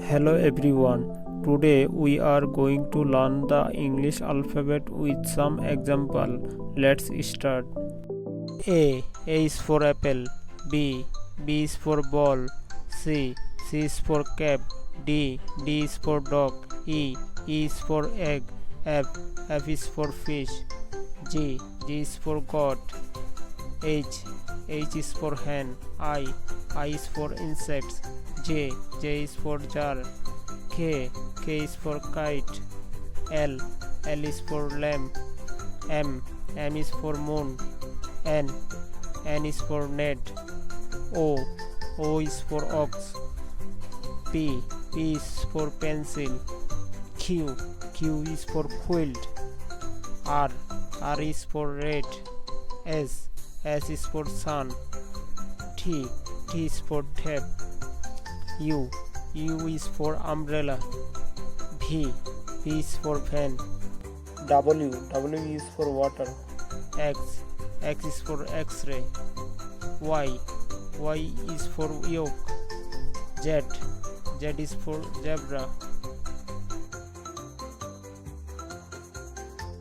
Hello everyone. Today we are going to learn the English alphabet with some example. Let's start. A is for apple. B is for ball. C is for cap. D is for dog. E is for egg. F is for fish. G is for goat. H is for hen. I is for insects. J is for jar. K is for kite. L is for lamb. M is for moon. N is for net. O is for ox. P is for pencil. Q is for quilt. R is for red. S is for sun. T is for tap. U is for umbrella. V is for fan. W is for water. X is for X-ray. Y is for yolk. Z is for zebra.